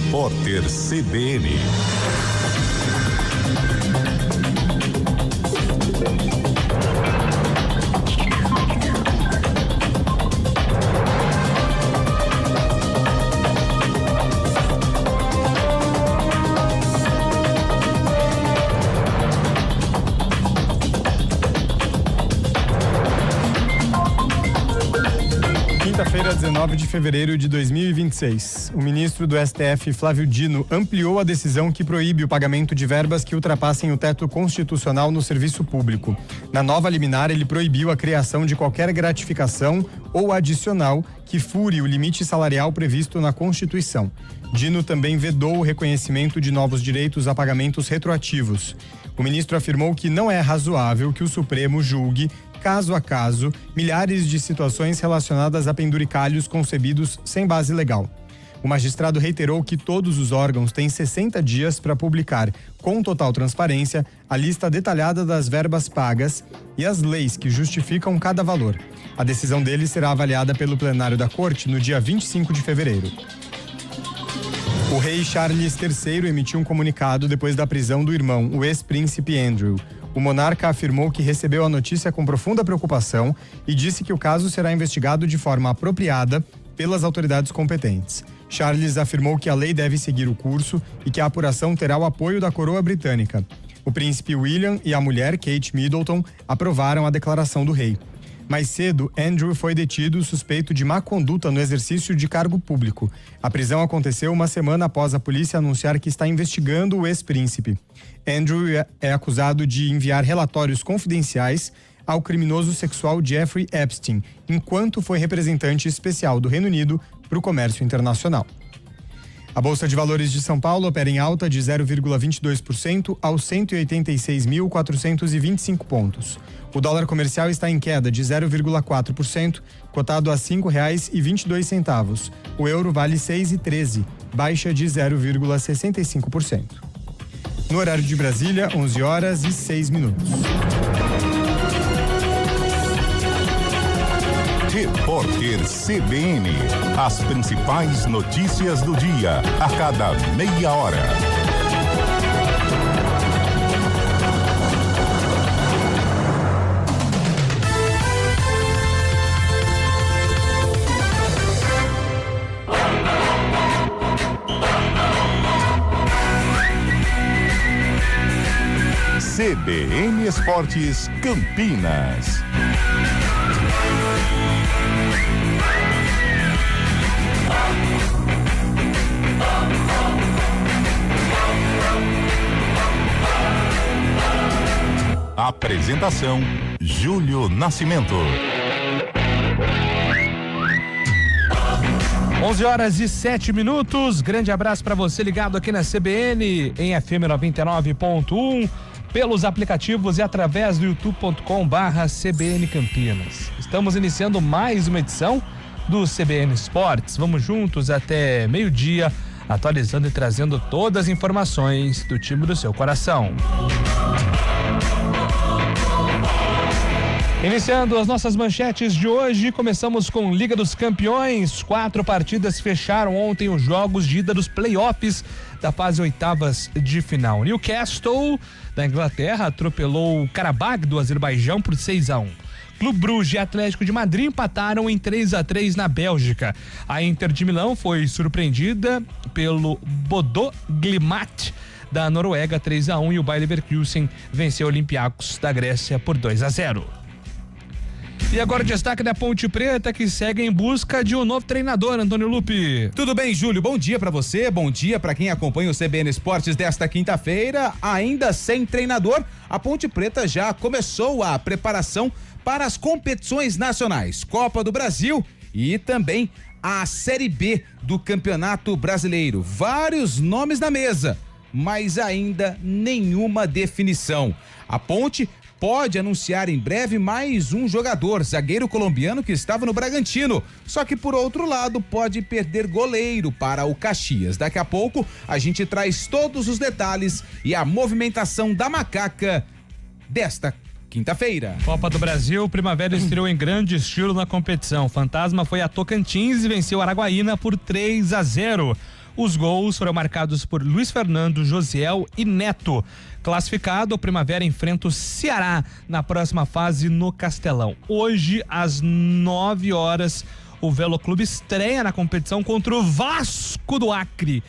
Repórter CBN. Quinta-feira, 19 de fevereiro de 2026. O ministro do STF, Flávio Dino, ampliou a decisão que proíbe o pagamento de verbas que ultrapassem o teto constitucional no serviço público. Na nova liminar, ele proibiu a criação de qualquer gratificação ou adicional que fure o limite salarial previsto na Constituição. Dino também vedou o reconhecimento de novos direitos a pagamentos retroativos. O ministro afirmou que não é razoável que o Supremo julgue, caso a caso, milhares de situações relacionadas a penduricalhos concebidos sem base legal. O magistrado reiterou que todos os órgãos têm 60 dias para publicar, com total transparência, a lista detalhada das verbas pagas e as leis que justificam cada valor. A decisão dele será avaliada pelo plenário da Corte no dia 25 de fevereiro. O rei Charles III emitiu um comunicado depois da prisão do irmão, o ex-príncipe Andrew. O monarca afirmou que recebeu a notícia com profunda preocupação e disse que o caso será investigado de forma apropriada pelas autoridades competentes. Charles afirmou que a lei deve seguir o curso e que a apuração terá o apoio da coroa britânica. O príncipe William e a mulher, Kate Middleton, aprovaram a declaração do rei. Mais cedo, Andrew foi detido suspeito de má conduta no exercício de cargo público. A prisão aconteceu uma semana após a polícia anunciar que está investigando o ex-príncipe. Andrew é acusado de enviar relatórios confidenciais ao criminoso sexual Jeffrey Epstein, enquanto foi representante especial do Reino Unido para o comércio internacional. A Bolsa de Valores de São Paulo opera em alta de 0,22% aos 186.425 pontos. O dólar comercial está em queda de 0,4%, cotado a R$ 5,22. O euro vale R$ 6,13, baixa de 0,65%. No horário de Brasília, 11h06. Repórter CBN. As principais notícias do dia, a cada meia hora. CBN Esportes Campinas. Apresentação: Júlio Nascimento. 11h07. Grande abraço para você ligado aqui na CBN em FM 99.1, pelos aplicativos e através do youtube.com/CBN Campinas. Estamos iniciando mais uma edição do CBN Esportes. Vamos juntos até meio-dia, atualizando e trazendo todas as informações do time do seu coração. Iniciando as nossas manchetes de hoje, começamos com Liga dos Campeões. 4 partidas fecharam ontem os jogos de ida dos playoffs da fase oitavas de final. Newcastle, da Inglaterra, atropelou o Karabakh do Azerbaijão por 6-1. Clube Bruges e Atlético de Madrid empataram em 3-3 na Bélgica. A Inter de Milão foi surpreendida pelo Bodø Glimt da Noruega 3-1 e o Bayer Leverkusen venceu o Olympiacos da Grécia por 2-0. E agora o destaque da Ponte Preta, que segue em busca de um novo treinador, Antônio Lupi. Tudo bem, Júlio? Bom dia pra você, bom dia pra quem acompanha o CBN Esportes desta quinta-feira. Ainda sem treinador, a Ponte Preta já começou a preparação para as competições nacionais, Copa do Brasil e também a Série B do Campeonato Brasileiro. Vários nomes na mesa, mas ainda nenhuma definição. A Ponte pode anunciar em breve mais um jogador, zagueiro colombiano que estava no Bragantino. Só que por outro lado pode perder goleiro para o Caxias. Daqui a pouco a gente traz todos os detalhes e a movimentação da Macaca desta quinta-feira. Copa do Brasil, Primavera estreou em grande estilo na competição. Fantasma foi a Tocantins e venceu Araguaína por 3-0. Os gols foram marcados por Luiz Fernando, Josiel e Neto. Classificado, o Primavera enfrenta o Ceará na próxima fase no Castelão. Hoje, às 9 horas, o Velo Clube estreia na competição contra o Vasco do Acre.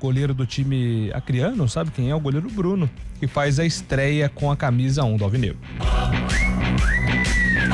Goleiro do time acreano, sabe quem é? O goleiro Bruno, que faz a estreia com a camisa 1 do Alvinegro.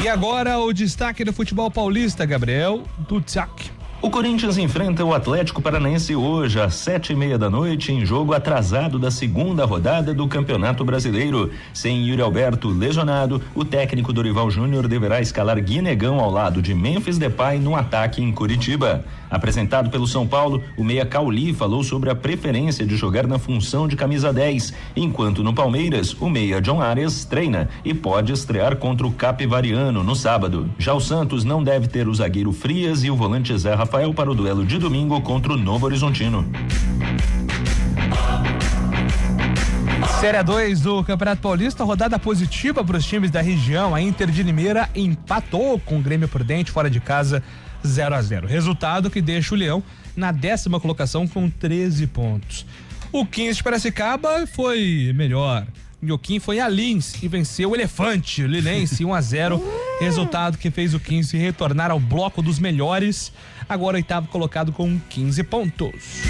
E agora o destaque do futebol paulista, Gabriel Dutzak. O Corinthians enfrenta o Atlético Paranaense hoje às 7:30 da noite em jogo atrasado da segunda rodada do Campeonato Brasileiro. Sem Yuri Alberto lesionado, o técnico Dorival Júnior deverá escalar Guinegão ao lado de Memphis Depay no ataque em Curitiba. Apresentado pelo São Paulo, o meia Cauli falou sobre a preferência de jogar na função de camisa 10, enquanto no Palmeiras, o meia John Arias treina e pode estrear contra o Capivariano no sábado. Já o Santos não deve ter o zagueiro Frias e o volante Zé Rafael para o duelo de domingo contra o Novo Horizontino. Série 2 do Campeonato Paulista, rodada positiva para os times da região. A Inter de Limeira empatou com o Grêmio Prudente fora de casa 0-0. Resultado que deixa o Leão na 10ª colocação com 13 pontos. O 15 de Piracicaba foi melhor. Nhoquim foi a Lins e venceu o Elefante Linense 1-0, resultado que fez o 15 retornar ao bloco dos melhores, agora 8º colocado com 15 pontos.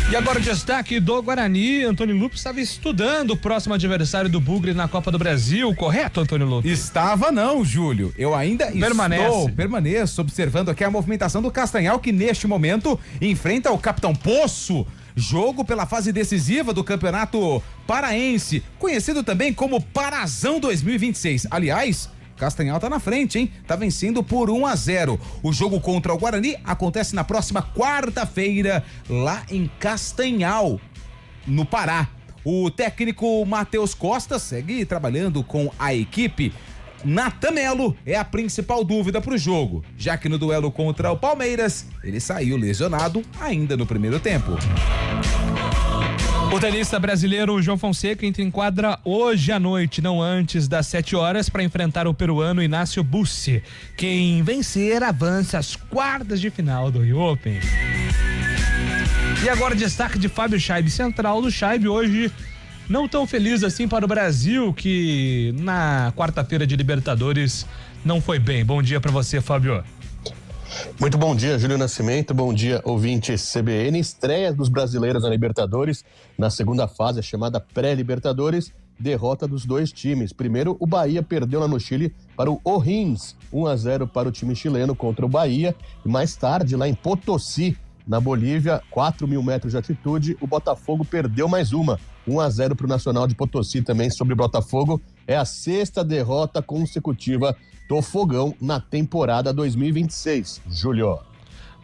E agora o destaque do Guarani. Antônio Lopes estava estudando o próximo adversário do Bugre na Copa do Brasil, correto, Antônio Lopes? Estava não, Júlio. Eu ainda permaneço observando aqui a movimentação do Castanhal, que neste momento enfrenta o Capitão Poço. Jogo pela fase decisiva do Campeonato Paraense, conhecido também como Parazão 2026. Aliás, Castanhal tá na frente, hein? Tá vencendo por 1-0. O jogo contra o Guarani acontece na próxima quarta-feira, lá em Castanhal, no Pará. O técnico Matheus Costa segue trabalhando com a equipe. Natan Melo é a principal dúvida pro jogo, já que no duelo contra o Palmeiras, ele saiu lesionado ainda no primeiro tempo. O tenista brasileiro João Fonseca entra em quadra hoje à noite, não antes das 7 horas, para enfrentar o peruano Inácio Bussi. Quem vencer avança às quartas de final do Rio Open. E agora destaque de Fábio Scheibe, central do Scheibe hoje. Não tão feliz assim para o Brasil, que na quarta-feira de Libertadores não foi bem. Bom dia para você, Fábio. Muito bom dia, Júlio Nascimento. Bom dia, ouvintes CBN. Estreia dos brasileiros na Libertadores, na segunda fase, a chamada pré-Libertadores, derrota dos dois times. Primeiro, o Bahia perdeu no Chile para o O'Higgins, 1-0 para o time chileno contra o Bahia. E mais tarde, lá em Potosí, na Bolívia, 4.000 metros de altitude, o Botafogo perdeu mais uma. 1-0 para o Nacional de Potosí também sobre o Botafogo. É a 6ª derrota consecutiva do Fogão na temporada 2026. Júlio.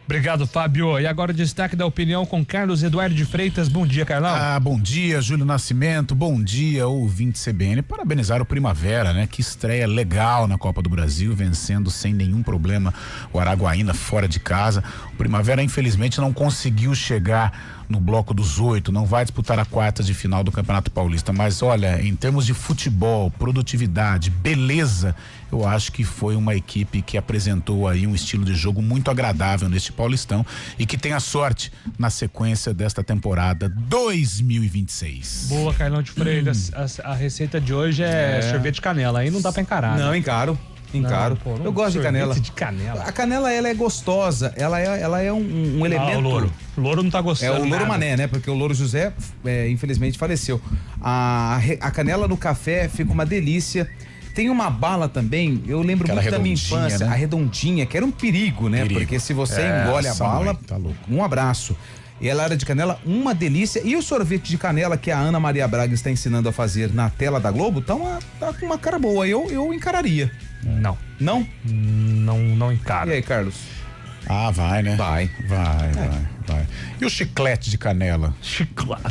Obrigado, Fábio. E agora o destaque da opinião com Carlos Eduardo de Freitas. Bom dia, Carlão. Bom dia, Júlio Nascimento. Bom dia, ouvinte CBN. Parabenizar o Primavera, né? Que estreia legal na Copa do Brasil, vencendo sem nenhum problema o Araguaína fora de casa. O Primavera, infelizmente, não conseguiu chegar no bloco dos 8, não vai disputar a quartas de final do Campeonato Paulista, mas olha, em termos de futebol, produtividade, beleza, eu acho que foi uma equipe que apresentou aí um estilo de jogo muito agradável neste Paulistão e que tem a sorte na sequência desta temporada 2026. Boa, Carlão de Freitas. A receita de hoje é sorvete de canela, aí não dá pra encarar. Não, né? encaro. Eu gosto de canela. De canela. A canela, ela é gostosa, ela é um elemento. O louro não tá gostando. É o louro nada. Mané, né? Porque o louro José, infelizmente, faleceu. A canela no café fica uma delícia. Tem uma bala também, eu lembro aquela muito da minha infância, né? A redondinha, que era um perigo, né? Porque se você engole a bala, tá louco. Um abraço. E ela era de canela, uma delícia. E o sorvete de canela que a Ana Maria Braga está ensinando a fazer na tela da Globo, tá com uma cara boa. Eu encararia. Não. Não? Não encaro. E aí, Carlos? Vai, né? Vai. Vai. E o chiclete de canela? Chiclete.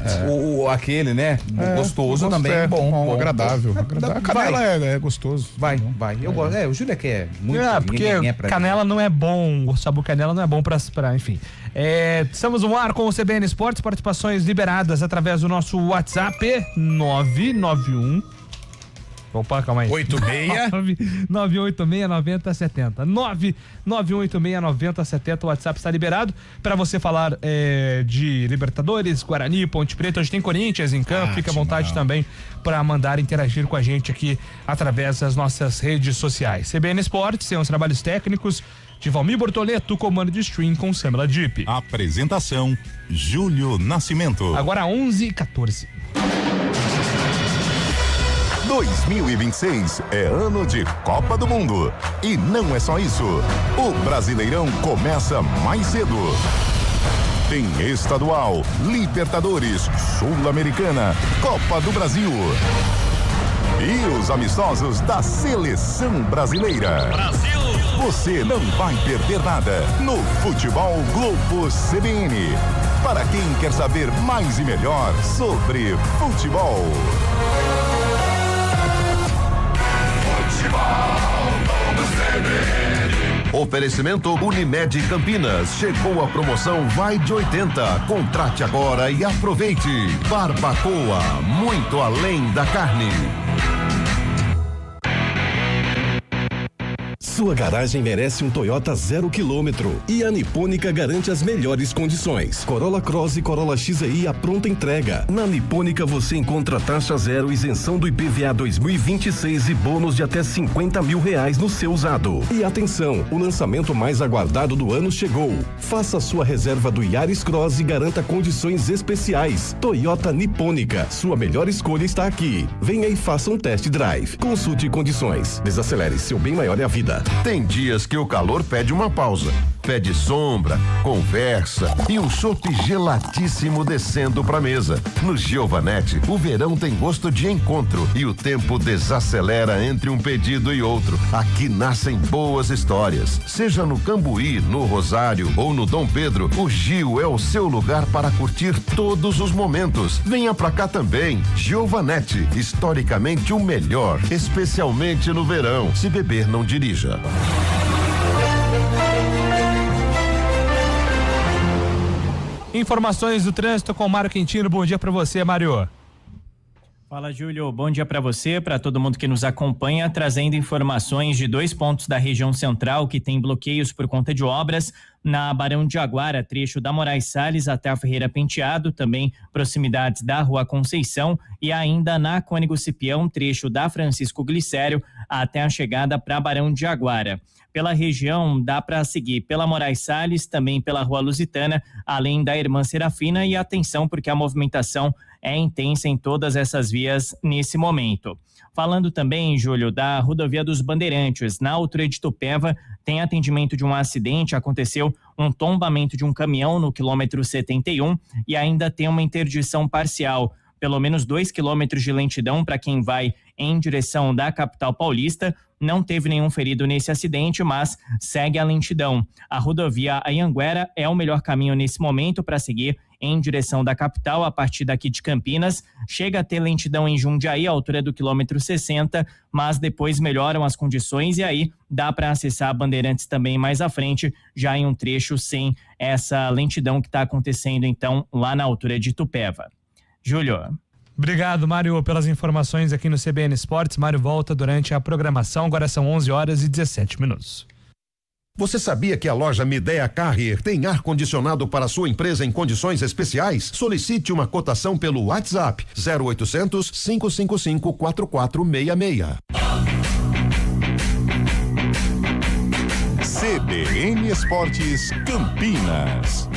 Aquele, né? Gostoso também. Bom, agradável. A canela é gostoso. Vai. Eu gosto. O Júlio quer muito. Porque canela não é bom, o sabor canela não é bom pra enfim. Estamos no ar com o CBN Esportes, participações liberadas através do nosso WhatsApp 991 Opa, calma aí. 99186-9070. 99186-9070. O WhatsApp está liberado para você falar de Libertadores, Guarani, Ponte Preta. Hoje tem Corinthians em campo. Fica à vontade também para mandar interagir com a gente aqui através das nossas redes sociais. CBN Esportes tem os trabalhos técnicos de Valmir Bortoleto, comando de stream com Samela Jeep. Apresentação: Júlio Nascimento. Agora 11h14. 2026 é ano de Copa do Mundo. E não é só isso. O Brasileirão começa mais cedo. Tem estadual, Libertadores, Sul-Americana, Copa do Brasil. E os amistosos da Seleção Brasileira. Brasil! Você não vai perder nada no Futebol Globo CBN. Para quem quer saber mais e melhor sobre futebol. Oferecimento Unimed Campinas. Chegou a promoção Vai de 80. Contrate agora e aproveite. Barbacoa, muito além da carne. Sua garagem merece um Toyota 0 km e a Nipônica garante as melhores condições. Corolla Cross e Corolla XEI à pronta entrega. Na Nipônica você encontra taxa zero, isenção do IPVA 2026 e bônus de até R$50 mil no seu usado. E atenção, o lançamento mais aguardado do ano chegou. Faça sua reserva do Yaris Cross e garanta condições especiais. Toyota Nipônica, sua melhor escolha está aqui. Venha e faça um test drive. Consulte condições. Desacelere, seu bem maior é a vida. Tem dias que o calor pede uma pausa. Pede sombra, conversa e um chopp geladíssimo descendo pra mesa. No Giovanetti, o verão tem gosto de encontro e o tempo desacelera entre um pedido e outro. Aqui nascem boas histórias. Seja no Cambuí, no Rosário ou no Dom Pedro, o Gio é o seu lugar para curtir todos os momentos. Venha pra cá também. Giovanetti, historicamente o melhor, especialmente no verão. Se beber, não dirija. Informações do trânsito com Mário Quintino. Bom dia para você, Mário. Fala, Júlio. Bom dia para você, para todo mundo que nos acompanha, trazendo informações de 2 pontos da região central que tem bloqueios por conta de obras. Na Barão de Jaguara, trecho da Moraes Salles até a Ferreira Penteado, também proximidades da Rua Conceição, e ainda na Cônego Cipião, trecho da Francisco Glicério até a chegada para Barão de Jaguara. Pela região dá para seguir pela Moraes Salles, também pela Rua Lusitana, além da Irmã Serafina, e atenção porque a movimentação é intensa em todas essas vias nesse momento. Falando também, Júlio, da Rodovia dos Bandeirantes, na altura de Itupeva, tem atendimento de um acidente, aconteceu um tombamento de um caminhão no quilômetro 71 e ainda tem uma interdição parcial, pelo menos 2 quilômetros de lentidão para quem vai em direção da capital paulista. Não teve nenhum ferido nesse acidente, mas segue a lentidão. A rodovia Anhanguera é o melhor caminho nesse momento para seguir em direção da capital, a partir daqui de Campinas. Chega a ter lentidão em Jundiaí, à altura do quilômetro 60, mas depois melhoram as condições e aí dá para acessar a Bandeirantes também mais à frente, já em um trecho sem essa lentidão que está acontecendo então lá na altura de Itupeva. Júlio. Obrigado, Mário, pelas informações aqui no CBN Esportes. Mário volta durante a programação, agora são 11h17. Você sabia que a loja Midea Carrier tem ar-condicionado para sua empresa em condições especiais? Solicite uma cotação pelo WhatsApp 0800 555 4466. CBN Esportes Campinas.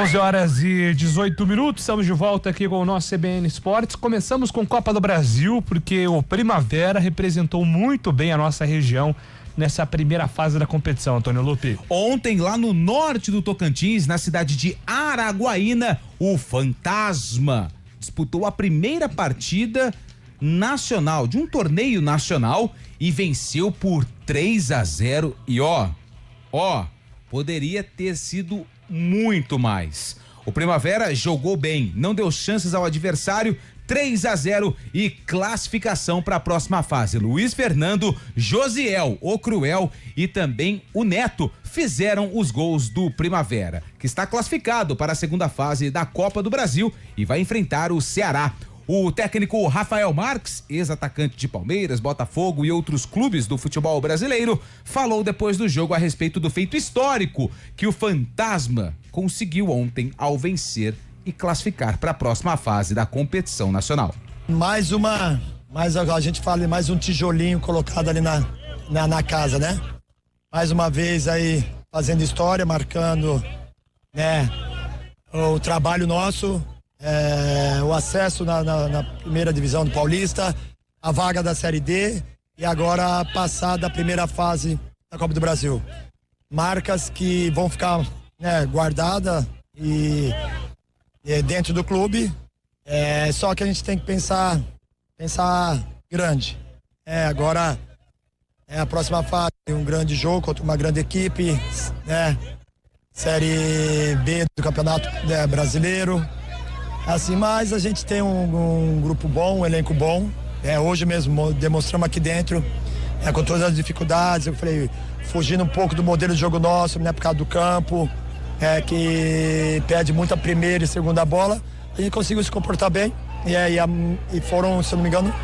11h18, estamos de volta aqui com o nosso CBN Esportes. Começamos com Copa do Brasil, porque o Primavera representou muito bem a nossa região nessa primeira fase da competição, Antônio Lupi. Ontem, lá no norte do Tocantins, na cidade de Araguaína, o Fantasma disputou a primeira partida nacional, de um torneio nacional, e venceu por 3-0. E poderia ter sido muito mais. O Primavera jogou bem, não deu chances ao adversário, 3-0 e classificação para a próxima fase. Luiz Fernando, Josiel, o Cruel e também o Neto fizeram os gols do Primavera, que está classificado para a segunda fase da Copa do Brasil e vai enfrentar o Ceará. O técnico Rafael Marques, ex-atacante de Palmeiras, Botafogo e outros clubes do futebol brasileiro, falou depois do jogo a respeito do feito histórico que o Fantasma conseguiu ontem ao vencer e classificar para a próxima fase da competição nacional. A gente fala mais um tijolinho colocado ali na casa, né? Mais uma vez aí fazendo história, marcando, né, o trabalho nosso. O acesso na primeira divisão do Paulista, a vaga da Série D e agora passar da primeira fase da Copa do Brasil. Marcas que vão ficar, né, guardadas e dentro do clube, só que a gente tem que pensar grande. Agora é a próxima fase, um grande jogo contra uma grande equipe, né? Série B do Campeonato Brasileiro. Assim, mas a gente tem um grupo bom, um elenco bom. Hoje mesmo demonstramos aqui dentro, com todas as dificuldades, eu falei, fugindo um pouco do modelo de jogo nosso, né, por causa do campo, que pede muita primeira e segunda bola. A gente conseguiu se comportar bem e foram, se eu não me engano,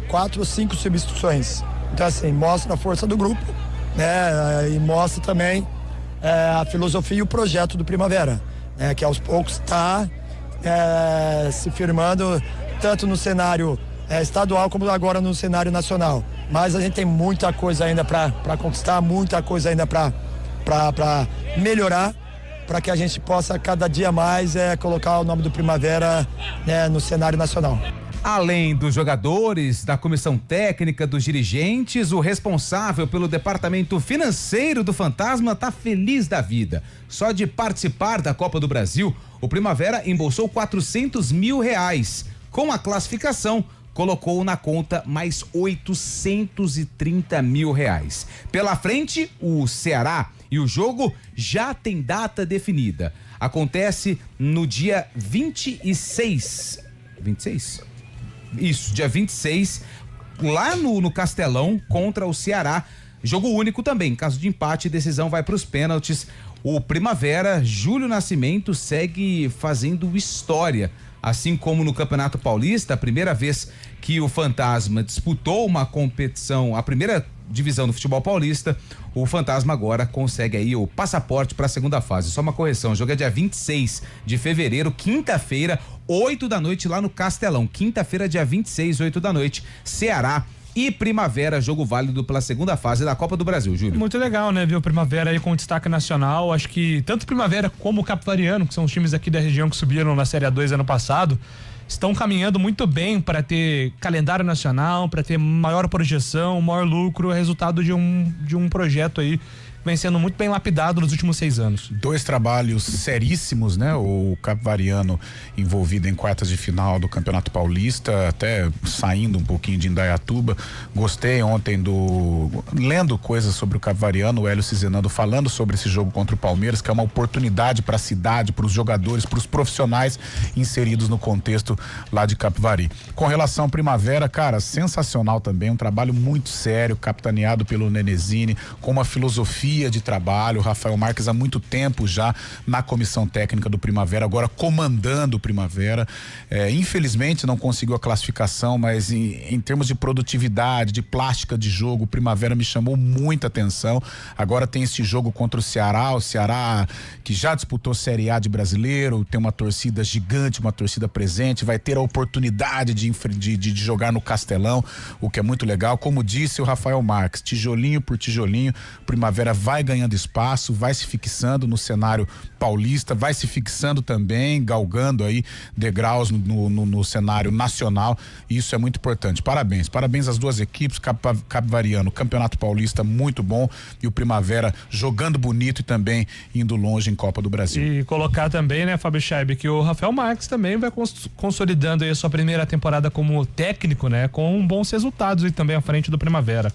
4 ou 5 substituições. Então, assim, mostra a força do grupo, né, e mostra também a filosofia e o projeto do Primavera, que aos poucos está se firmando tanto no cenário estadual como agora no cenário nacional. Mas a gente tem muita coisa ainda para conquistar, muita coisa ainda para melhorar, para que a gente possa cada dia mais colocar o nome do Primavera, no cenário nacional. Além dos jogadores, da comissão técnica, dos dirigentes, o responsável pelo departamento financeiro do Fantasma tá feliz da vida. Só de participar da Copa do Brasil, o Primavera embolsou R$400 mil. Com a classificação, colocou na conta mais R$830 mil. Pela frente, o Ceará, e o jogo já tem data definida. Acontece no dia 26. 26? Isso, dia 26, lá no Castelão, contra o Ceará. Jogo único também. Em caso de empate, decisão vai para os pênaltis. O Primavera, Júlio Nascimento, segue fazendo história. Assim como no Campeonato Paulista, a primeira vez que o Fantasma disputou uma competição, a primeira divisão do futebol paulista, o Fantasma agora consegue aí o passaporte para a segunda fase. Só uma correção, o jogo é dia 26 de fevereiro, quinta-feira, 8 da noite lá no Castelão. Quinta-feira, dia 26, 8 da noite, Ceará e Primavera, jogo válido pela segunda fase da Copa do Brasil, Júlio. Muito legal, né, ver o Primavera aí com destaque nacional. Acho que tanto Primavera como o Capivariano, que são os times aqui da região que subiram na Série A2 ano passado, estão caminhando muito bem para ter calendário nacional, para ter maior projeção, maior lucro, resultado de um projeto aí que vem sendo muito bem lapidado nos últimos 6 anos. 2 trabalhos seríssimos, né? O Capivariano envolvido em quartas de final do Campeonato Paulista, até saindo um pouquinho de Indaiatuba. Gostei ontem lendo coisas sobre o Capivariano, o Hélio Cizenando falando sobre esse jogo contra o Palmeiras, que é uma oportunidade para a cidade, para os jogadores, para os profissionais inseridos no contexto lá de Capivari. Com relação ao Primavera, cara, sensacional também, um trabalho muito sério, capitaneado pelo Nenezini, com uma filosofia de trabalho. O Rafael Marques há muito tempo já na comissão técnica do Primavera, agora comandando o Primavera. Infelizmente não conseguiu a classificação, mas em termos de produtividade, de plástica de jogo, o Primavera me chamou muita atenção. Agora tem esse jogo contra o Ceará que já disputou Série A de brasileiro, tem uma torcida gigante, uma torcida presente, vai ter a oportunidade de jogar no Castelão, o que é muito legal. Como disse o Rafael Marques, tijolinho por tijolinho, o Primavera vai ganhando espaço, vai se fixando no cenário paulista, vai se fixando também, galgando aí degraus no cenário nacional, e isso é muito importante. Parabéns às duas equipes, Capivariano, Campeonato Paulista muito bom, e o Primavera jogando bonito e também indo longe em Copa do Brasil. E colocar também, né, Fábio Scheib, que o Rafael Marques também vai consolidando aí a sua primeira temporada como técnico, né, com bons resultados e também à frente do Primavera.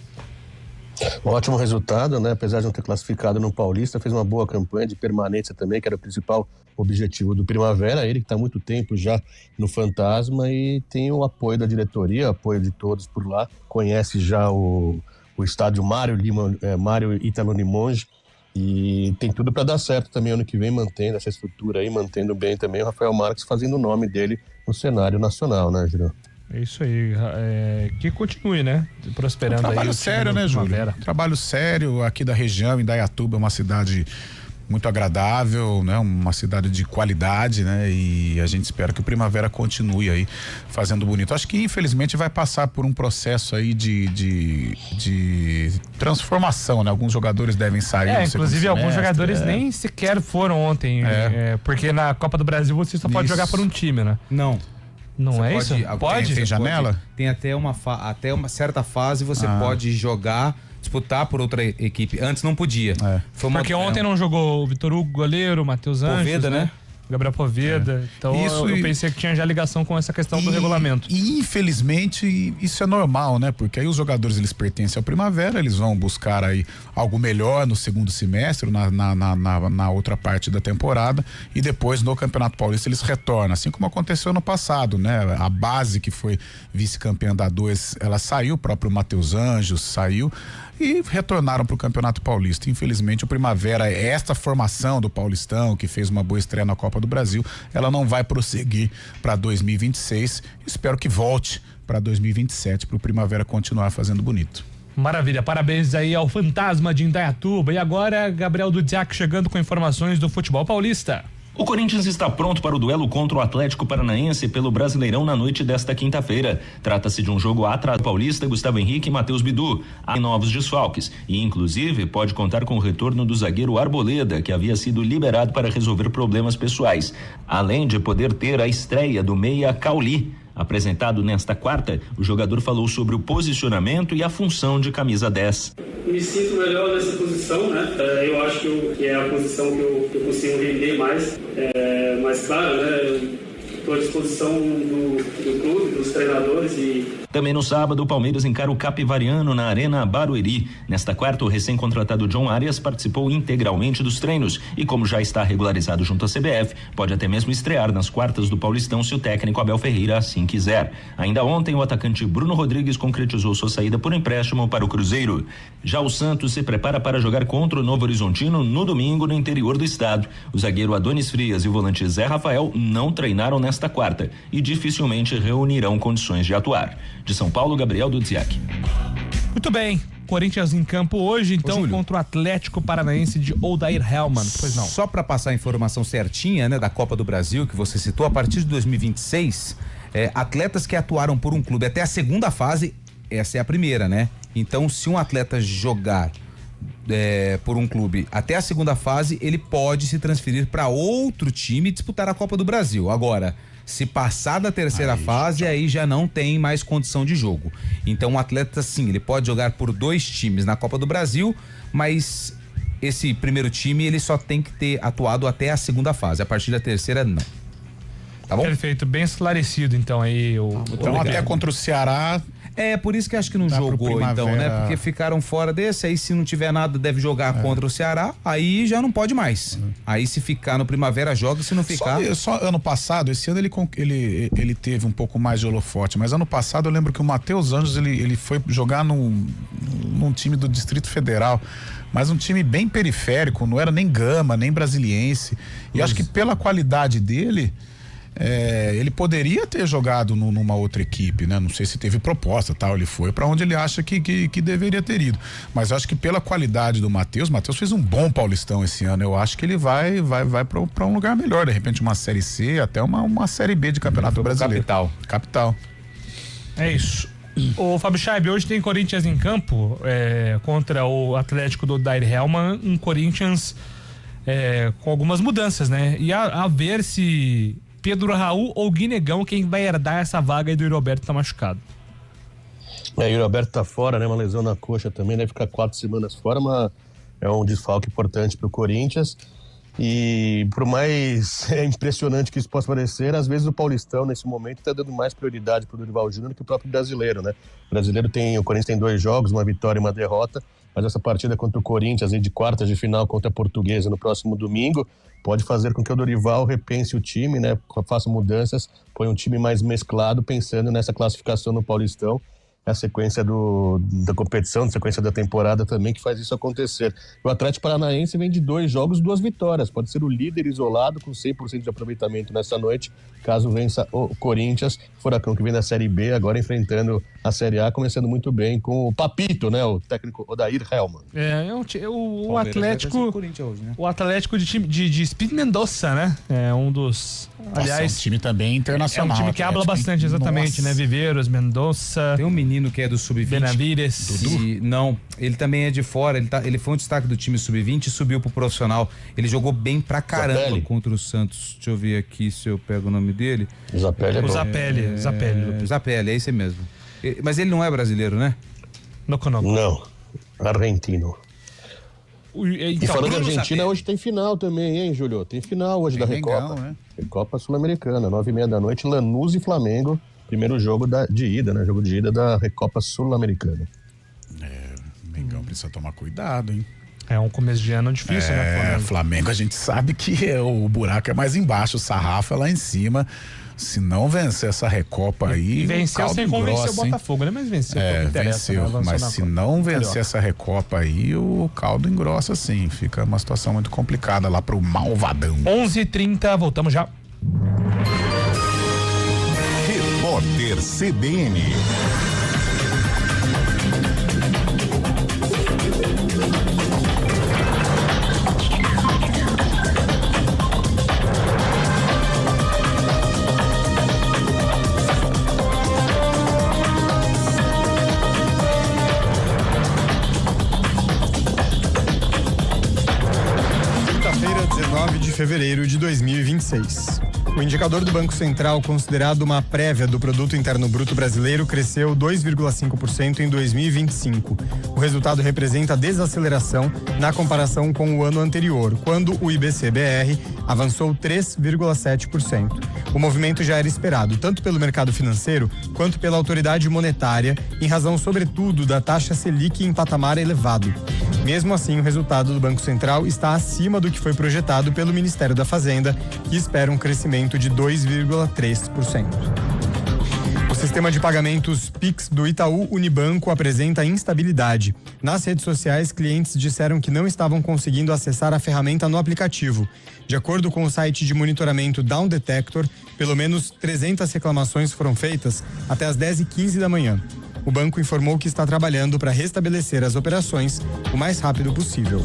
Um ótimo resultado, né? Apesar de não ter classificado no Paulista, fez uma boa campanha de permanência também, que era o principal objetivo do Primavera. Ele que está há muito tempo já no Fantasma e tem o apoio da diretoria, o apoio de todos por lá. Conhece já o estádio Mário Ítalo Limonge e tem tudo para dar certo também ano que vem, mantendo essa estrutura aí, mantendo bem também o Rafael Marques, fazendo o nome dele no cenário nacional, né, Júlio? É isso aí, que continue, né? Prosperando aí. Trabalho sério, né, Júlio? Trabalho sério aqui da região, Indaiatuba é uma cidade muito agradável, né? Uma cidade de qualidade, né? E a gente espera que o Primavera continue aí fazendo bonito. Acho que infelizmente vai passar por um processo aí de transformação, né? Alguns jogadores devem sair. Inclusive alguns jogadores nem sequer foram ontem, porque na Copa do Brasil você só pode jogar por um time, né? Não. Não você é isso? Pode? Tem janela? Tem até uma certa fase você pode jogar, disputar por outra equipe. Antes não podia. Porque ontem não jogou o Vitor Hugo, goleiro, o Matheus Anjos, Poveda, né? Gabriel Poveda. Então eu pensei que tinha já ligação com essa questão do regulamento. E infelizmente isso é normal, né? Porque aí os jogadores eles pertencem ao Primavera, eles vão buscar aí algo melhor no segundo semestre, na outra parte da temporada, e depois no Campeonato Paulista eles retornam, assim como aconteceu no passado, né? A base que foi vice-campeã da 2, ela saiu, o próprio Matheus Anjos saiu e retornaram para o Campeonato Paulista. Infelizmente o Primavera, esta formação do Paulistão, que fez uma boa estreia na Copa do Brasil, ela não vai prosseguir para 2026. Espero que volte para 2027 para o Primavera continuar fazendo bonito. Maravilha, parabéns aí ao Fantasma de Indaiatuba. E agora Gabriel Dudziak chegando com informações do futebol paulista. O Corinthians está pronto para o duelo contra o Atlético Paranaense pelo Brasileirão na noite desta quinta-feira. Trata-se de um jogo atrás do Paulista, Gustavo Henrique e Matheus Bidu. Há novos desfalques e, inclusive, pode contar com o retorno do zagueiro Arboleda, que havia sido liberado para resolver problemas pessoais. Além de poder ter a estreia do meia Cauli. Apresentado nesta quarta, o jogador falou sobre o posicionamento e a função de camisa 10. Me sinto melhor nessa posição, né? Eu acho que é a posição que eu consigo render mais. Mas claro, né? Estou à disposição do clube, dos treinadores e... Também no sábado, o Palmeiras encara o Capivariano na Arena Barueri. Nesta quarta, o recém-contratado John Arias participou integralmente dos treinos e, como já está regularizado junto à CBF, pode até mesmo estrear nas quartas do Paulistão se o técnico Abel Ferreira assim quiser. Ainda ontem, o atacante Bruno Rodrigues concretizou sua saída por empréstimo para o Cruzeiro. Já o Santos se prepara para jogar contra o Novo Horizontino no domingo no interior do estado. O zagueiro Adonis Frias e o volante Zé Rafael não treinaram nesta quarta e dificilmente reunirão condições de atuar. De São Paulo, Gabriel Dudziak. Muito bem, Corinthians em campo hoje, então, contra o Atlético Paranaense de Odair Hellmann. Pois não. Só para passar a informação certinha, né, da Copa do Brasil, que você citou, a partir de 2026, atletas que atuaram por um clube até a segunda fase, essa é a primeira, né? Então, se um atleta jogar por um clube até a segunda fase, ele pode se transferir para outro time e disputar a Copa do Brasil. Agora, se passar da terceira fase, aí já não tem mais condição de jogo. Então o atleta, sim, ele pode jogar por 2 times na Copa do Brasil, mas esse primeiro time ele só tem que ter atuado até a segunda fase. A partir da terceira, não. Tá bom? Perfeito, bem esclarecido então aí. Então até contra o Ceará... por isso que acho que não jogou então, né? Porque ficaram fora desse, aí se não tiver nada deve jogar contra o Ceará, aí já não pode mais. Aí se ficar no Primavera joga, se não ficar... Só ano passado, esse ano ele teve um pouco mais de holofote, mas ano passado eu lembro que o Matheus Anjos, ele foi jogar num time do Distrito Federal, mas um time bem periférico, não era nem Gama, nem Brasiliense, e acho que pela qualidade dele... ele poderia ter jogado numa outra equipe, né? Não sei se teve proposta, tal, ele foi para onde ele acha que deveria ter ido, mas eu acho que pela qualidade do Matheus fez um bom Paulistão esse ano, eu acho que ele vai para um lugar melhor, de repente uma Série C, até uma Série B de Campeonato Brasileiro. Capital. É isso. O Fábio Chaib, hoje tem Corinthians em campo contra o Atlético do Odair Hellmann, um Corinthians com algumas mudanças, né? E a ver se Pedro Raul ou Guinegão, quem vai herdar essa vaga aí do Yuri Alberto tá machucado. Yuri Alberto tá fora, né? Uma lesão na coxa também, deve ficar 4 semanas fora, mas é um desfalque importante pro Corinthians. E por mais impressionante que isso possa parecer, às vezes o Paulistão nesse momento tá dando mais prioridade pro Dorival Júnior do que o próprio brasileiro, né? O Corinthians tem 2 jogos, uma vitória e uma derrota, mas essa partida contra o Corinthians de quartas de final contra a Portuguesa no próximo domingo pode fazer com que o Dorival repense o time, né? Faça mudanças, põe um time mais mesclado, pensando nessa classificação no Paulistão. A sequência da competição, a sequência da temporada também que faz isso acontecer. O Atlético Paranaense vem de 2 jogos, 2 vitórias. Pode ser o líder isolado com 100% de aproveitamento nessa noite, caso vença o Corinthians. Furacão que vem da Série B, agora enfrentando a Série A, começando muito bem com o Papito, né? O técnico Odair Hellmann. O Atlético... Hoje, né? O Atlético de Espírito Mendoza, né? É um dos... Aliás, é um time também internacional. É um time que habla bastante, exatamente, né? Viveiros, Mendoza. Tem um menino que é do Sub-20. Benavides. Não, ele também é de fora. Ele foi um destaque do time Sub-20 e subiu pro profissional. Ele jogou bem pra caramba Zapelli. Contra o Santos. Deixa eu ver aqui se eu pego o nome dele. Zapelli é bom. Zapelli, é esse mesmo. Mas ele não é brasileiro, né? Não, argentino. E falando da Argentina, hoje tem final também, hein, Júlio? Tem final hoje da Recopa. Né? Recopa Sul-Americana, 9h30 da noite, Lanús e Flamengo. Primeiro jogo de ida, né? Jogo de ida da Recopa Sul-Americana. Mengão precisa tomar cuidado, hein? É um começo de ano difícil, né? Flamengo a gente sabe que o buraco é mais embaixo, o sarrafo é lá em cima. Se não vencer essa Recopa aí, venceu sem convencer o Botafogo, né? Mas venceu. Venceu, né? Mas se não vencer essa Recopa aí, o caldo engrossa sim. Fica uma situação muito complicada lá pro Malvadão. 11h30, voltamos já. Repórter CBN. De fevereiro de 2026. O indicador do Banco Central, considerado uma prévia do Produto Interno Bruto brasileiro, cresceu 2,5% em 2025. O resultado representa desaceleração na comparação com o ano anterior, quando o IBC-BR avançou 3,7%. O movimento já era esperado, tanto pelo mercado financeiro quanto pela autoridade monetária, em razão, sobretudo, da taxa Selic em patamar elevado. Mesmo assim, o resultado do Banco Central está acima do que foi projetado pelo Ministério da Fazenda, que espera um crescimento de 2,3%. O sistema de pagamentos Pix do Itaú Unibanco apresenta instabilidade. Nas redes sociais, clientes disseram que não estavam conseguindo acessar a ferramenta no aplicativo. De acordo com o site de monitoramento Down Detector, pelo menos 300 reclamações foram feitas até as 10h15 da manhã. O banco informou que está trabalhando para restabelecer as operações o mais rápido possível.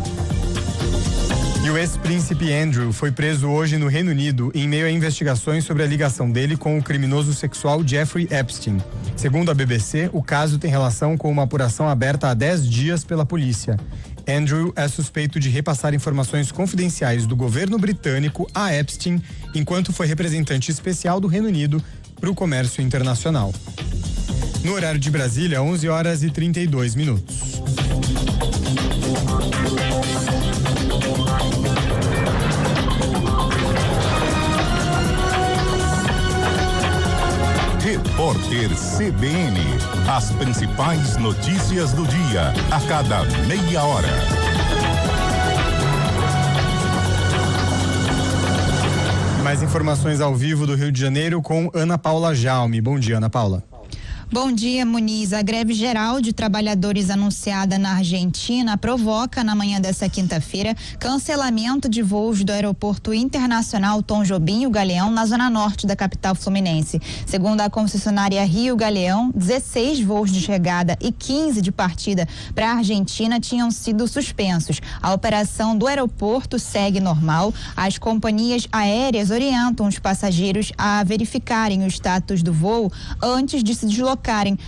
E o ex-príncipe Andrew foi preso hoje no Reino Unido em meio a investigações sobre a ligação dele com o criminoso sexual Jeffrey Epstein. Segundo a BBC, o caso tem relação com uma apuração aberta há 10 dias pela polícia. Andrew é suspeito de repassar informações confidenciais do governo britânico a Epstein, enquanto foi representante especial do Reino Unido para o comércio internacional. No horário de Brasília, 11h32. Repórter CBN. As principais notícias do dia, a cada meia hora. Mais informações ao vivo do Rio de Janeiro com Ana Paula Jaume. Bom dia, Ana Paula. Bom dia, Muniz. A greve geral de trabalhadores anunciada na Argentina provoca, na manhã desta quinta-feira, cancelamento de voos do Aeroporto Internacional Tom Jobim Galeão, na zona norte da capital fluminense. Segundo a concessionária Rio Galeão, 16 voos de chegada e 15 de partida para a Argentina tinham sido suspensos. A operação do aeroporto segue normal. As companhias aéreas orientam os passageiros a verificarem o status do voo antes de se deslocarem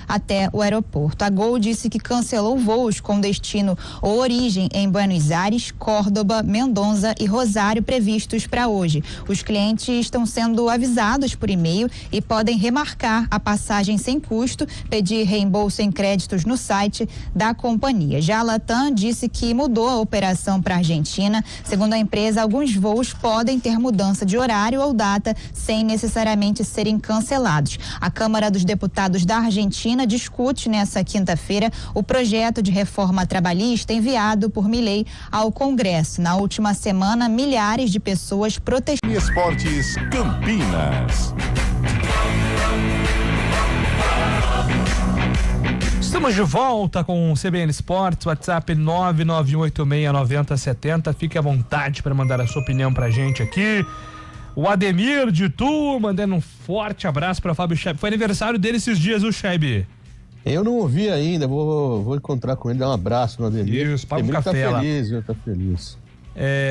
até o aeroporto. A Gol disse que cancelou voos com destino ou origem em Buenos Aires, Córdoba, Mendonça e Rosário previstos para hoje. Os clientes estão sendo avisados por e-mail e podem remarcar a passagem sem custo, pedir reembolso em créditos no site da companhia. Já a Latam disse que mudou a operação para a Argentina. Segundo a empresa, alguns voos podem ter mudança de horário ou data sem necessariamente serem cancelados. A Câmara dos Deputados da Argentina discute nessa quinta-feira o projeto de reforma trabalhista enviado por Milei ao Congresso. Na última semana, milhares de pessoas protestaram. Esportes Campinas. Estamos de volta com o CBN Esportes, WhatsApp 991869070. Fique à vontade para mandar a sua opinião pra gente aqui. O Ademir de Tu mandando um forte abraço para Fábio Scheib. Foi aniversário dele esses dias, o Scheib. Eu não ouvi ainda, vou encontrar com ele, dar um abraço no Ademir. Isso, paga um Ademir café lá. Tá feliz.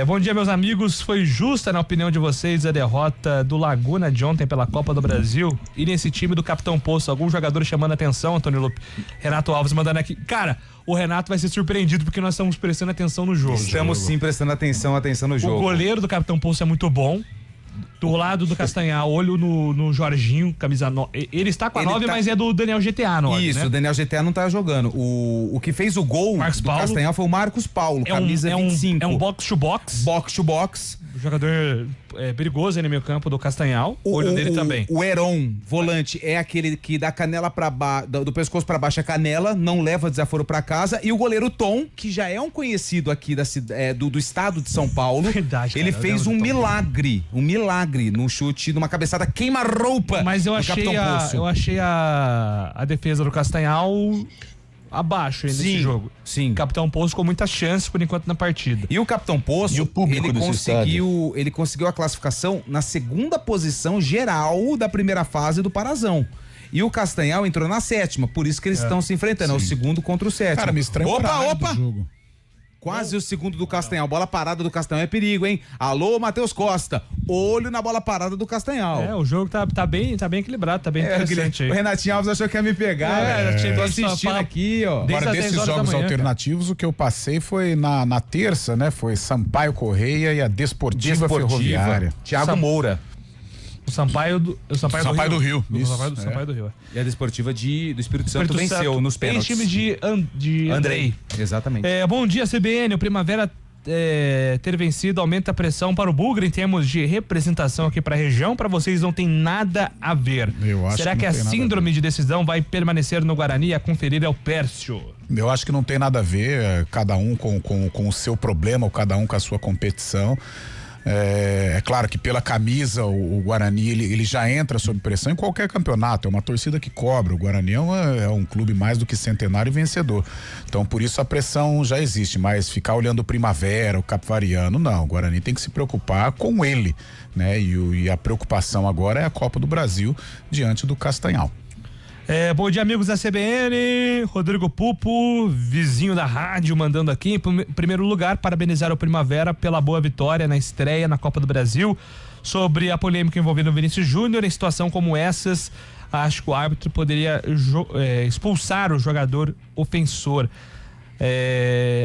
Bom dia, meus amigos. Foi justa, na opinião de vocês, a derrota do Laguna de ontem pela Copa do Brasil? E nesse time do Capitão Poço, algum jogador chamando a atenção, Antônio Lupe? Renato Alves mandando aqui. Cara, o Renato vai ser surpreendido porque nós estamos prestando atenção no jogo. Estamos sim prestando atenção no jogo. O goleiro do Capitão Poço é muito bom. Do lado do Castanhal, olho no Jorginho, camisa 9. Ele está com a 9, mas é do Daniel GTA 9. Isso, né? o Daniel GTA não tá jogando. O que fez o gol do Castanhal foi o Marcos Paulo, camisa 25. É um box to box. Box to box. Jogador perigoso aí no meio campo do Castanhal. Olho dele também. O Heron, volante, é aquele que dá canela para baixo, do pescoço para baixo a canela, não leva desaforo para casa. E o goleiro Tom, que já é um conhecido aqui do estado de São Paulo. Verdade, ele fez um milagre no chute, numa cabeçada queima-roupa. Mas eu achei a defesa do Castanhal abaixo aí nesse jogo. Sim. O Capitão Poço com muitas chances por enquanto na partida. E o Capitão Poço, ele conseguiu a classificação na segunda posição geral da primeira fase do Parazão. E o Castanhal entrou na sétima, por isso que eles estão se enfrentando. É o segundo contra o sétimo. Cara, me estranho. Opa! Quase o segundo do Castanhal. Bola parada do Castanhal é perigo, hein? Alô, Matheus Costa. Olho na bola parada do Castanhal. O jogo tá bem equilibrado, tá bem interessante aí. O Renatinho Alves achou que ia me pegar. Tô assistindo aqui, ó. Agora, desses jogos alternativos, o que eu passei foi na terça, né? Foi Sampaio Correia e a Desportiva Ferroviária. Thiago Moura. O Sampaio do Rio. Sampaio do Rio. E a Desportiva do Espírito Santo venceu nos pênaltis. Tem time de Andrei. Exatamente. Bom dia, CBN. O Primavera ter vencido aumenta a pressão para o Bugre em termos de representação aqui para a região. Para vocês não tem nada a ver. Será que a síndrome de decisão vai permanecer no Guarani? A conferir é o Pércio. Eu acho que não tem nada a ver, cada um com o seu problema, ou cada um com a sua competição. É claro que pela camisa o Guarani ele já entra sob pressão em qualquer campeonato, é uma torcida que cobra. O Guarani é um clube mais do que centenário e vencedor, então por isso a pressão já existe, mas ficar olhando o Primavera, o Capivariano, não, o Guarani tem que se preocupar com ele, né? E a preocupação agora é a Copa do Brasil diante do Castanhal. Bom dia, amigos da CBN. Rodrigo Pupo, vizinho da rádio, mandando aqui. Em primeiro lugar, parabenizar o Primavera pela boa vitória na estreia na Copa do Brasil. Sobre a polêmica envolvendo o Vinícius Júnior, em situação como essas, acho que o árbitro poderia expulsar o jogador ofensor,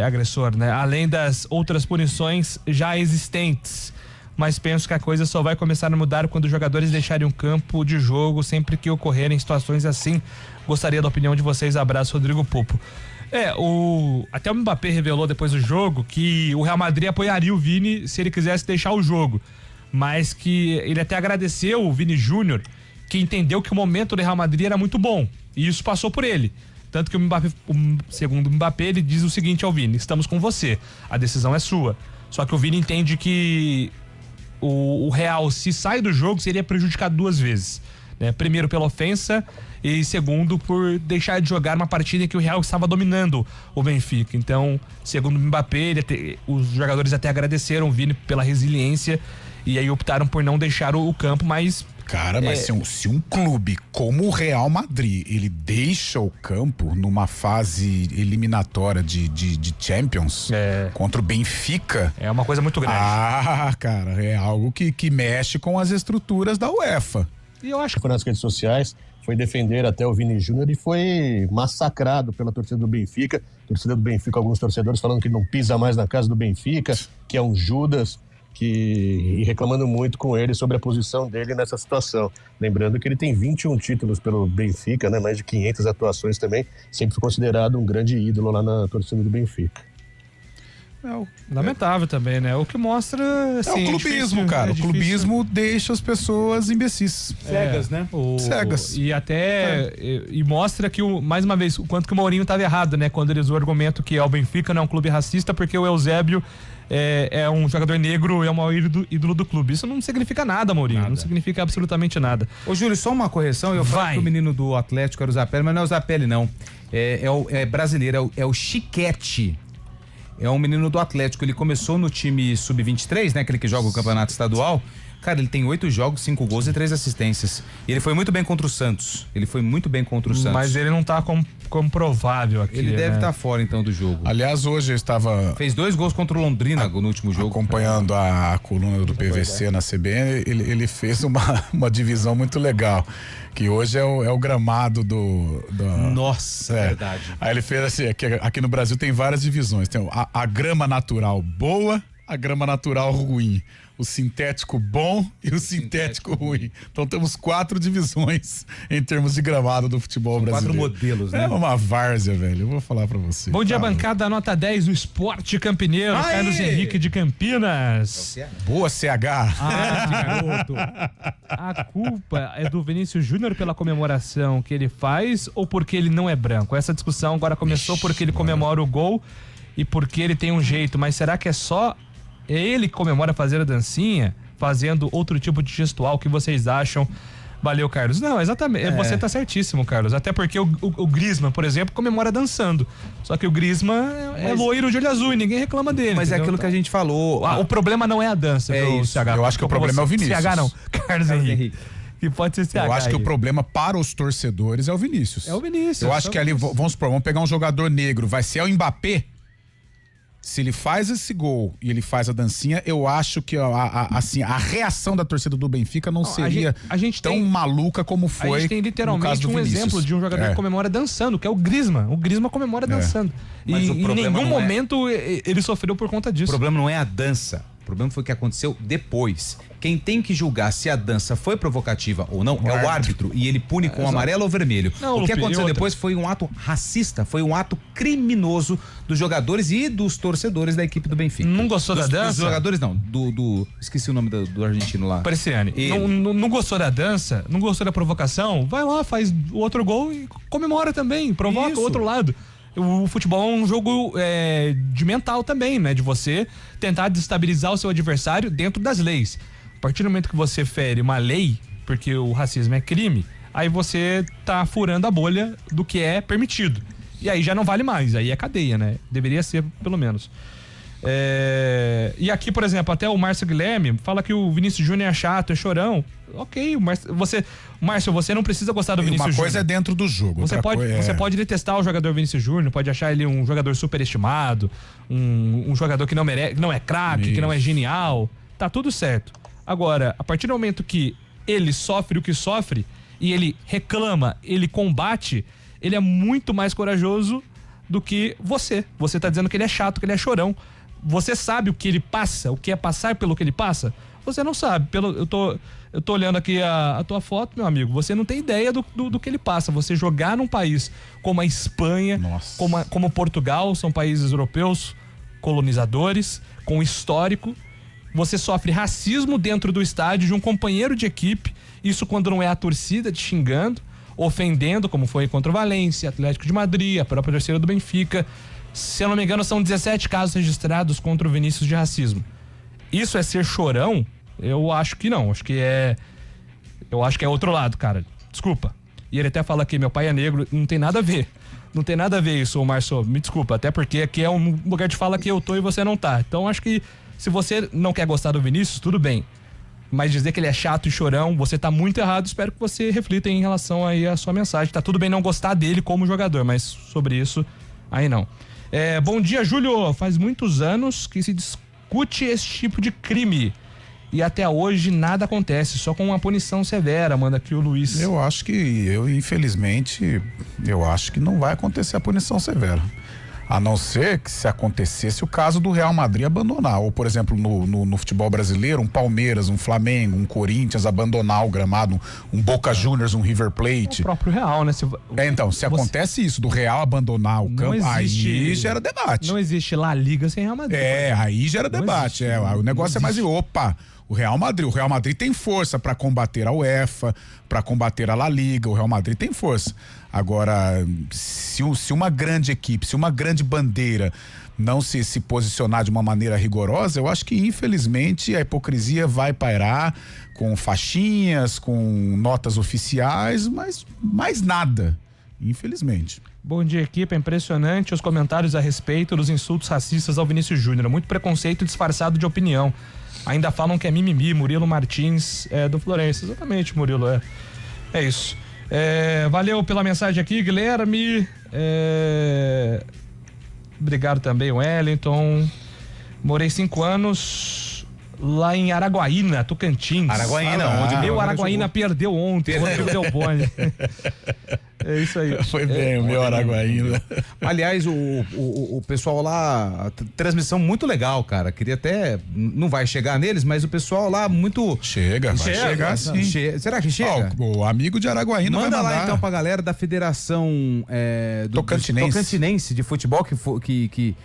agressor, né? Além das outras punições já existentes. Mas penso que a coisa só vai começar a mudar quando os jogadores deixarem um campo de jogo sempre que ocorrerem situações assim. Gostaria da opinião de vocês. Abraço, Rodrigo Pupo. Até o Mbappé revelou depois do jogo que o Real Madrid apoiaria o Vini se ele quisesse deixar o jogo, mas que ele até agradeceu o Vini Júnior, que entendeu que o momento do Real Madrid era muito bom, e isso passou por ele. Tanto que o Mbappé, segundo o Mbappé, ele diz o seguinte ao Vini: estamos com você, a decisão é sua. Só que o Vini entende que o Real, se sai do jogo, seria prejudicado duas vezes, né? Primeiro pela ofensa e segundo por deixar de jogar uma partida em que o Real estava dominando o Benfica. Então, segundo o Mbappé, os jogadores até agradeceram o Vini pela resiliência e aí optaram por não deixar o campo, mas... Cara, mas se um clube como o Real Madrid, ele deixa o campo numa fase eliminatória de Champions contra o Benfica... É uma coisa muito grande. Cara, é algo que mexe com as estruturas da UEFA. E eu acho que foi nas redes sociais, foi defender até o Vini Júnior e foi massacrado pela torcida do Benfica. Torcida do Benfica, alguns torcedores falando que não pisa mais na casa do Benfica, que é um Judas... e reclamando muito com ele sobre a posição dele nessa situação. Lembrando que ele tem 21 títulos pelo Benfica, né? Mais de 500 atuações também, sempre foi considerado um grande ídolo lá na torcida do Benfica. Lamentável também, né? O que mostra, assim, é o clubismo, cara. O clubismo deixa as pessoas imbecis. Cegas, né? Cegas. E até e mostra que, mais uma vez, o quanto que o Mourinho estava errado, né? Quando ele usou o argumento que o Benfica não é um clube racista porque o Eusébio é um jogador negro e é o maior ídolo do clube. Isso não significa nada, Mourinho. Não significa absolutamente nada. Ô, Júlio, só uma correção. Eu falei que o menino do Atlético era o Zapelli, mas não é o Zapelli, não. É brasileiro, é o Chiquete. É um menino do Atlético. Ele começou no time sub-23, né? Aquele que joga o campeonato estadual. Cara, ele tem 8 jogos, 5 gols e 3 assistências. E ele foi muito bem contra o Santos. Mas ele não tá comprovável aqui. Ele deve estar fora, então, do jogo. Aliás, hoje eu estava... Fez 2 gols contra o Londrina no último jogo. Acompanhando a coluna do PVC na CBN, ele fez uma divisão muito legal. Que hoje é o gramado do... Nossa, verdade. Aí ele fez assim, aqui no Brasil tem várias divisões. Tem a grama natural boa, a grama natural ruim. O sintético bom e o sintético ruim. Então temos 4 divisões em termos de gramado do futebol brasileiro. 4 modelos, né? É uma várzea, velho. Eu vou falar pra você. Bom dia, bancada, nota 10 do Esporte Campineiro. Carlos Henrique de Campinas. Boa, CH. Garoto. A culpa é do Vinícius Júnior pela comemoração que ele faz ou porque ele não é branco? Essa discussão agora começou porque ele comemora o gol e porque ele tem um jeito, mas será que é só ele que comemora fazendo a dancinha, fazendo outro tipo de gestual? O que vocês acham? Valeu, Carlos. Não, exatamente. Você tá certíssimo, Carlos. Até porque o Griezmann, por exemplo, comemora dançando. Só que o Griezmann é loiro de olho azul e ninguém reclama dele. Mas entendeu? É aquilo que a gente falou. O problema não é a dança. Isso. Eu acho que o problema é o Vinícius. CH não. Carlos Henrique. Que pode ser CH. Eu acho que o problema para os torcedores é o Vinícius. É o Vinícius. Eu acho que ali, vamos pegar um jogador negro, vai ser o Mbappé. Se ele faz esse gol e ele faz a dancinha, eu acho que a reação da torcida do Benfica não seria tão maluca como foi. A gente tem literalmente um exemplo de um jogador que comemora dançando, que é o Griezmann. O Griezmann comemora dançando. Mas e em nenhum momento ele sofreu por conta disso. O problema não é a dança. O problema foi o que aconteceu depois. Quem tem que julgar se a dança foi provocativa ou não é o árbitro. E ele pune com amarelo ou vermelho. Não, o que aconteceu depois foi um ato racista, foi um ato criminoso dos jogadores e dos torcedores da equipe do Benfica. Não gostou da dança? Dos jogadores não, esqueci o nome do argentino lá. Pareciani. Não gostou da dança? Não gostou da provocação? Vai lá, faz o outro gol e comemora também. Provoca o outro lado. O futebol é um jogo de mental também, né? De você tentar destabilizar o seu adversário dentro das leis. A partir do momento que você fere uma lei, porque o racismo é crime, aí você tá furando a bolha do que é permitido. E aí já não vale mais, aí é cadeia, né? Deveria ser, pelo menos. E aqui, por exemplo, até o Márcio Guilherme fala que o Vinícius Júnior é chato, é chorão. Ok, Márcio, você não precisa gostar do Vinícius Júnior. Uma coisa é dentro do jogo. Você pode detestar o jogador Vinícius Júnior, pode achar ele um jogador superestimado, um jogador que não merece, que não é craque, que não é genial. Tá tudo certo. Agora, a partir do momento que ele sofre o que sofre e ele reclama, ele combate, ele é muito mais corajoso do que você. Você tá dizendo que ele é chato, que ele é chorão. Você sabe o que ele passa, o que é passar pelo que ele passa? Você não sabe. Eu tô olhando aqui a tua foto, meu amigo. Você não tem ideia do que ele passa. Você jogar num país como a Espanha, como Portugal, são países europeus, colonizadores, com histórico. Você sofre racismo dentro do estádio de um companheiro de equipe. Isso quando não é a torcida te xingando, ofendendo, como foi contra o Valência, Atlético de Madrid, a própria torcida do Benfica. Se eu não me engano, são 17 casos registrados contra o Vinícius de racismo. Isso é ser chorão? Eu acho que não. Eu acho que é outro lado, cara. Desculpa. E ele até fala aqui, meu pai é negro. Não tem nada a ver. Não tem nada a ver isso, Márcio. Me desculpa. Até porque aqui é um lugar de fala que eu tô e você não tá. Então acho que se você não quer gostar do Vinícius, tudo bem. Mas dizer que ele é chato e chorão, você tá muito errado. Espero que você reflita em relação aí à sua mensagem. Tá tudo bem não gostar dele como jogador, mas sobre isso, aí não. Bom dia, Júlio. Faz muitos anos que se discute esse tipo de crime. E até hoje nada acontece, só com uma punição severa, manda aqui o Luiz. Infelizmente, eu acho que não vai acontecer a punição severa. A não ser que se acontecesse o caso do Real Madrid abandonar, ou por exemplo no futebol brasileiro, um Palmeiras, um Flamengo, um Corinthians abandonar o gramado, um Boca Juniors, um River Plate. O próprio Real, né? Então, se acontece isso, do Real abandonar o campo, aí gera debate. Não existe La Liga sem Real Madrid. Aí gera debate. O negócio é mais o Real Madrid tem força para combater a UEFA, para combater a La Liga. O Real Madrid tem força. Agora, se uma grande equipe, se uma grande bandeira não se posicionar de uma maneira rigorosa, eu acho que infelizmente a hipocrisia vai pairar com faixinhas, com notas oficiais, mas mais nada, infelizmente. Bom dia, equipe. É impressionante os comentários a respeito dos insultos racistas ao Vinícius Júnior. Muito preconceito disfarçado de opinião. Ainda falam que é mimimi. Murilo Martins do Florença. Exatamente, Murilo. É isso. Valeu pela mensagem aqui, Guilherme. Obrigado também, Wellington. Morei 5 anos lá em Araguaína, Tocantins. Onde meu Araguaína perdeu ontem. Rodrigo Delboni. É isso aí. Foi bem, o meu Araguaína. Aliás, o pessoal lá, transmissão muito legal, cara. Queria até, não vai chegar neles, mas o pessoal lá muito... Vai chegar sim. Será que chega? O amigo de Araguaína manda vai mandar. Lá então pra galera da Federação Tocantinense de Futebol que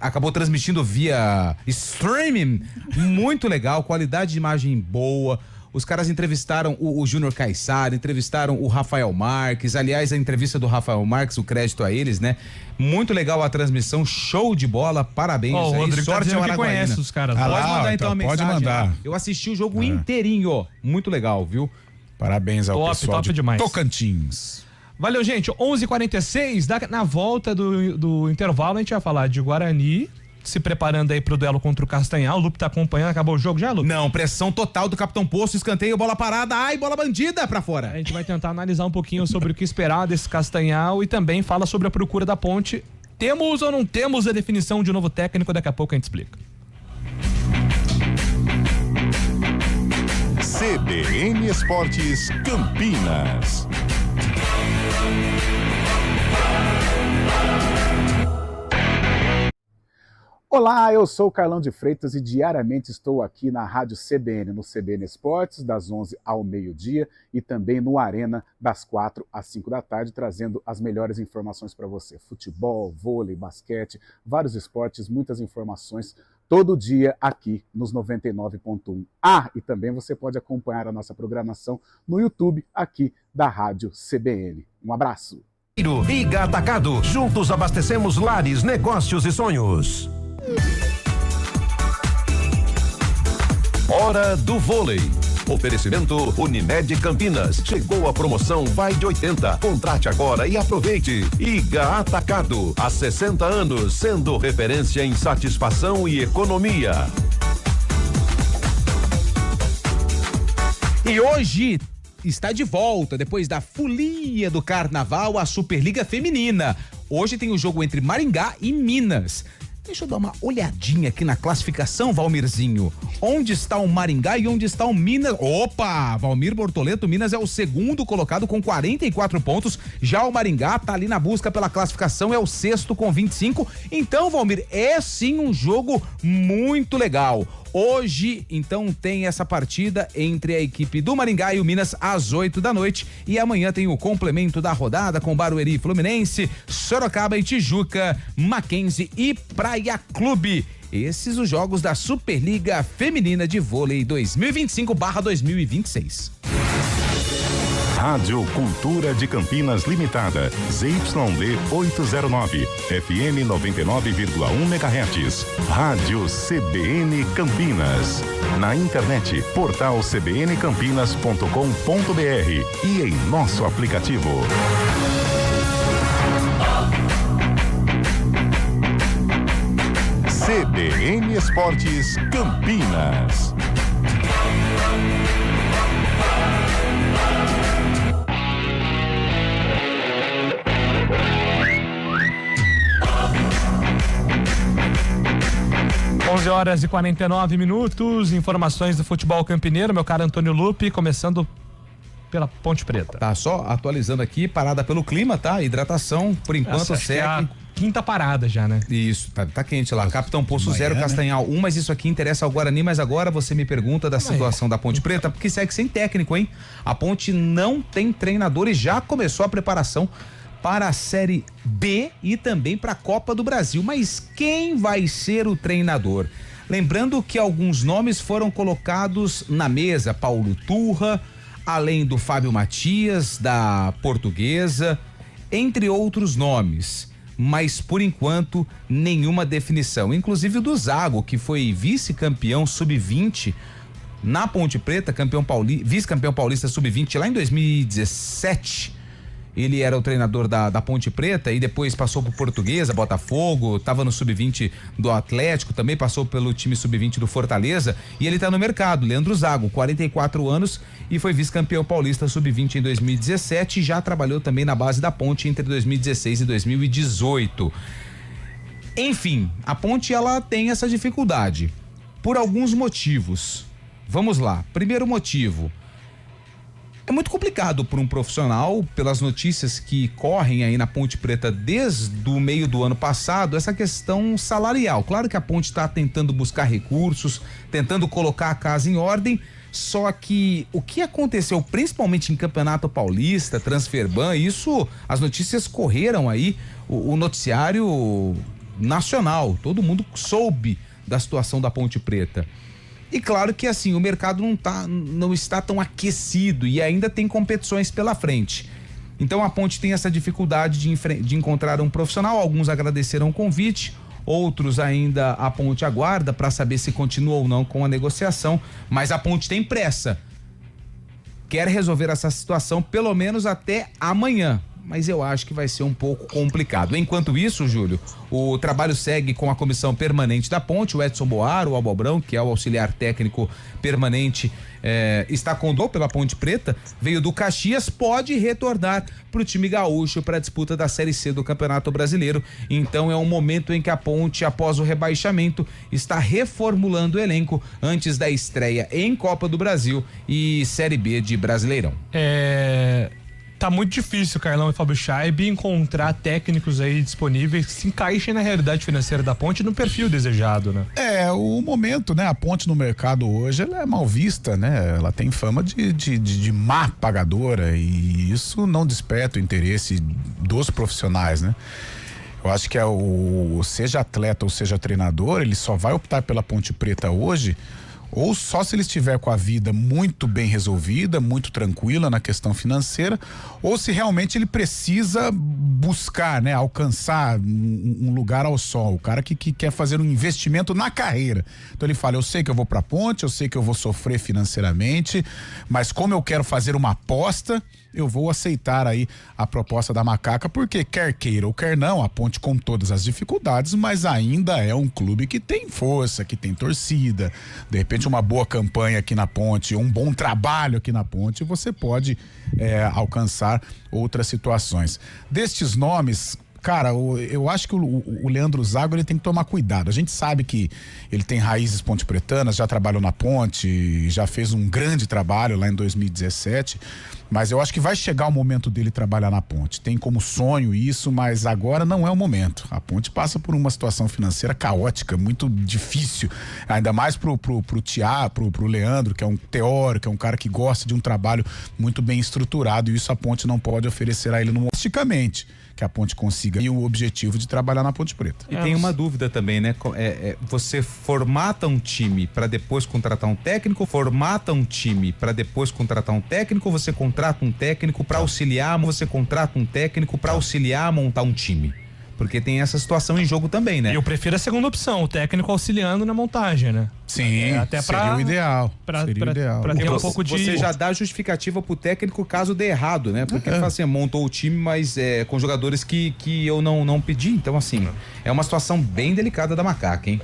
acabou transmitindo via streaming, muito legal, qualidade de imagem boa. Os caras entrevistaram o Júnior Caiçara, entrevistaram o Rafael Marques. Aliás, a entrevista do Rafael Marques, o crédito a eles, né? Muito legal a transmissão, show de bola, parabéns. O Rodrigo sorte ao Araguaína. Conhece os caras. Pode mandar então a mensagem. Pode mandar. Eu assisti o jogo inteirinho, muito legal, viu? Parabéns ao pessoal de demais. Tocantins. Valeu, gente. 11h46, na volta do intervalo a gente vai falar de Guarani, se preparando aí pro duelo contra o Castanhal. O Lupe tá acompanhando, acabou o jogo já, Lupe? Não, pressão total do Capitão Poço, escanteio, bola parada, bola bandida pra fora. A gente vai tentar analisar um pouquinho sobre o que esperar desse Castanhal e também fala sobre a procura da Ponte. Temos ou não temos a definição de um novo técnico? Daqui a pouco a gente explica. CBN Esportes Campinas. Olá, eu sou o Carlão de Freitas e diariamente estou aqui na Rádio CBN, no CBN Esportes, das 11 ao meio-dia e também no Arena, das 4 às 5 da tarde, trazendo as melhores informações para você. Futebol, vôlei, basquete, vários esportes, muitas informações todo dia aqui nos 99.1. E também você pode acompanhar a nossa programação no YouTube aqui da Rádio CBN. Um abraço. Iga Atacado, juntos abastecemos lares, negócios e sonhos. Hora do vôlei. Oferecimento Unimed Campinas. Chegou a promoção Vai de 80. Contrate agora e aproveite. Iga Atacado. Há 60 anos, sendo referência em satisfação e economia. E hoje está de volta, depois da folia do carnaval, a Superliga Feminina. Hoje tem o jogo entre Maringá e Minas. Deixa eu dar uma olhadinha aqui na classificação, Valmirzinho. Onde está o Maringá e onde está o Minas? Opa! Valmir Bortoleto, Minas é o segundo colocado com 44 pontos. Já o Maringá tá ali na busca pela classificação, é o sexto com 25. Então, Valmir, é sim um jogo muito legal. Hoje, então, tem essa partida entre a equipe do Maringá e o Minas às 8 da noite. E amanhã tem o complemento da rodada com Barueri e Fluminense, Sorocaba e Tijuca, Mackenzie e Praia Clube. Esses os jogos da Superliga Feminina de Vôlei 2025/2026. Rádio Cultura de Campinas Limitada, ZYD 809, FM 99,1 MHz. Rádio CBN Campinas. Na internet, portal cbncampinas.com.br e em nosso aplicativo. CBN Esportes Campinas. Onze horas e 49 minutos, informações do futebol campineiro, meu caro Antônio Lupe, começando pela Ponte Preta. Tá, só atualizando aqui, parada pelo clima, tá? Hidratação, por enquanto segue. quinta parada já, né? Isso, tá quente lá. Capitão Poço 0, Castanhal 1, mas isso aqui interessa ao Guarani, mas agora você me pergunta da situação da Ponte Preta, porque segue sem técnico, hein? A Ponte não tem treinador e já começou a preparação para a Série B e também para a Copa do Brasil. Mas quem vai ser o treinador? Lembrando que alguns nomes foram colocados na mesa, Paulo Turra, além do Fábio Matias, da Portuguesa, entre outros nomes, mas por enquanto nenhuma definição, inclusive o do Zago, que foi vice-campeão sub-20 na Ponte Preta, vice-campeão paulista sub-20 lá em 2017. Ele era o treinador da Ponte Preta e depois passou por Portuguesa, Botafogo, estava no sub-20 do Atlético, também passou pelo time sub-20 do Fortaleza, e ele está no mercado. Leandro Zago, 44 anos, e foi vice-campeão paulista sub-20 em 2017 e já trabalhou também na base da Ponte entre 2016 e 2018. Enfim, a Ponte ela tem essa dificuldade por alguns motivos. Vamos lá. Primeiro motivo: é muito complicado para um profissional, pelas notícias que correm aí na Ponte Preta desde o meio do ano passado, essa questão salarial. Claro que a Ponte está tentando buscar recursos, tentando colocar a casa em ordem, só que o que aconteceu principalmente em Campeonato Paulista, Transferban, isso, as notícias correram aí, o noticiário nacional, todo mundo soube da situação da Ponte Preta. E claro que assim, o mercado não está tão aquecido e ainda tem competições pela frente. Então a Ponte tem essa dificuldade de encontrar um profissional. Alguns agradeceram o convite, outros ainda a Ponte aguarda para saber se continua ou não com a negociação, mas a Ponte tem pressa. Quer resolver essa situação pelo menos até amanhã, mas eu acho que vai ser um pouco complicado. Enquanto isso, Júlio, o trabalho segue com a comissão permanente da Ponte. O Edson Boar, o Albobrão, que é o auxiliar técnico permanente, está condô pela Ponte Preta, veio do Caxias, pode retornar para o time gaúcho para a disputa da Série C do Campeonato Brasileiro. Então é um momento em que a Ponte, após o rebaixamento, está reformulando o elenco antes da estreia em Copa do Brasil e Série B de Brasileirão. Tá muito difícil, Carlão e Fábio Scheib, encontrar técnicos aí disponíveis que se encaixem na realidade financeira da Ponte e no perfil desejado, né? O momento, né? A Ponte no mercado hoje, ela é mal vista, né? Ela tem fama de má pagadora e isso não desperta o interesse dos profissionais, né? Eu acho que seja atleta ou seja treinador, ele só vai optar pela Ponte Preta hoje ou só se ele estiver com a vida muito bem resolvida, muito tranquila na questão financeira, ou se realmente ele precisa buscar, né, alcançar um lugar ao sol, o cara que quer fazer um investimento na carreira. Então ele fala, eu sei que eu vou pra Ponte, eu sei que eu vou sofrer financeiramente, mas como eu quero fazer uma aposta, eu vou aceitar aí a proposta da Macaca, porque quer queira ou quer não, a Ponte com todas as dificuldades, mas ainda é um clube que tem força, que tem torcida. De repente uma boa campanha aqui na Ponte, um bom trabalho aqui na Ponte, você pode alcançar outras situações. Destes nomes, cara, eu acho que o Leandro Zago, ele tem que tomar cuidado. A gente sabe que ele tem raízes ponte-pretanas, já trabalhou na Ponte, já fez um grande trabalho lá em 2017, mas eu acho que vai chegar o momento dele trabalhar na Ponte. Tem como sonho isso, mas agora não é o momento. A Ponte passa por uma situação financeira caótica, muito difícil, ainda mais pro Leandro, que é um teórico, é um cara que gosta de um trabalho muito bem estruturado, e isso a Ponte não pode oferecer a ele domesticamente, que a Ponte consiga e o objetivo de trabalhar na Ponte Preta. E tem uma dúvida também, né? Você formata um time para depois contratar um técnico, formata um time para depois contratar um técnico, você contrata um técnico para auxiliar, você contrata um técnico para auxiliar a montar um time. Porque tem essa situação em jogo também, né? Eu prefiro a segunda opção, o técnico auxiliando na montagem, né? Sim, até seria o ideal. Seria o ideal. Pra ter um pouco de... Você já dá justificativa pro técnico caso dê errado, né? Porque ele fala assim, montou o time, mas com jogadores que eu não pedi. Então, assim, é uma situação bem delicada da Macaca, hein?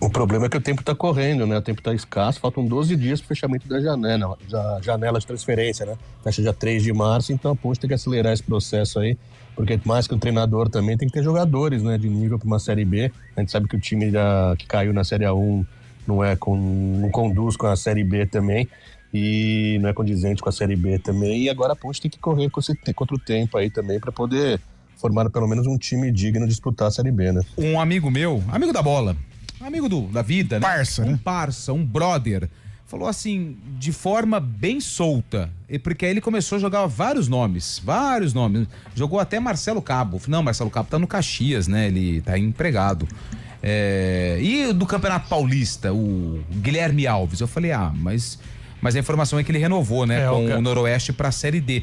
O problema é que o tempo tá correndo, né? O tempo tá escasso, faltam 12 dias pro fechamento da janela de transferência, né? Fecha dia 3 de março, então a Ponte tem que acelerar esse processo aí, porque mais que o treinador também tem que ter jogadores, né? De nível para uma Série B. A gente sabe que o time que caiu na Série A1 não conduz com a Série B também, e não é condizente com a Série B também, e agora a Ponte tem que correr contra o tempo aí também para poder formaram pelo menos um time digno de disputar a Série B, né? Um amigo meu, amigo da bola, amigo da vida, né? Parça, né? Parça, um brother, falou assim, de forma bem solta, porque aí ele começou a jogar vários nomes, jogou até Marcelo Cabo. Não, Marcelo Cabo tá no Caxias, né? Ele tá empregado. E do Campeonato Paulista, o Guilherme Alves, eu falei, mas a informação é que ele renovou, né, com o Noroeste pra Série D.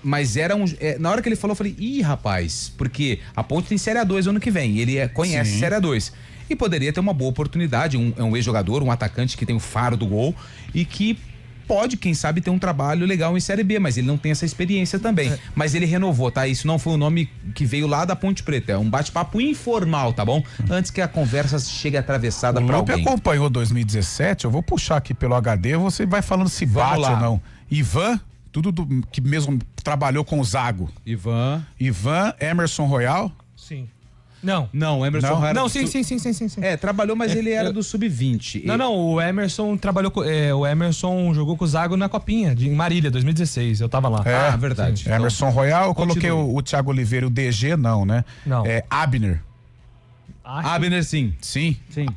Mas era na hora que ele falou, eu falei, rapaz, porque a Ponte tem Série A2 ano que vem, ele conhece Série A2. E poderia ter uma boa oportunidade, um ex-jogador, um atacante que tem o faro do gol e que pode, quem sabe, ter um trabalho legal em Série B, mas ele não tem essa experiência também. Mas ele renovou, tá? Isso não foi o nome que veio lá da Ponte Preta, é um bate-papo informal, tá bom? Antes que a conversa chegue atravessada pra alguém. O Lupe acompanhou 2017, eu vou puxar aqui pelo HD, você vai falando se bate ou não. Ivan, que mesmo trabalhou com o Zago. Ivan, Emerson Royal. Sim. Não, Emerson Royal. Não, sim. Trabalhou, mas ele era do Sub-20. Não, o Emerson trabalhou com. O Emerson jogou com o Zago na Copinha, em Marília, 2016. Eu tava lá. Verdade. Então, Emerson Royal, eu coloquei o Thiago Oliveira, o DG, não, né? Não. Abner. Abner, sim.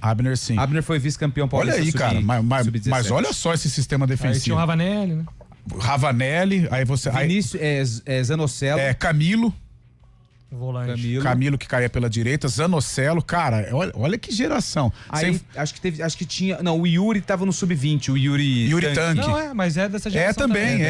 Abner, sim. Abner foi vice-campeão paulista. Olha aí, cara, mas olha só esse sistema defensivo. Aí tinha o Ravanelli, né? Aí você. Vinícius, Zanocelo. Camilo. Volante. Camilo que caía pela direita, Zanocelo, cara, olha que geração. Aí, acho que tinha, não, o Yuri tava no Sub-20, o Yuri Tanque. Não, mas é dessa geração também.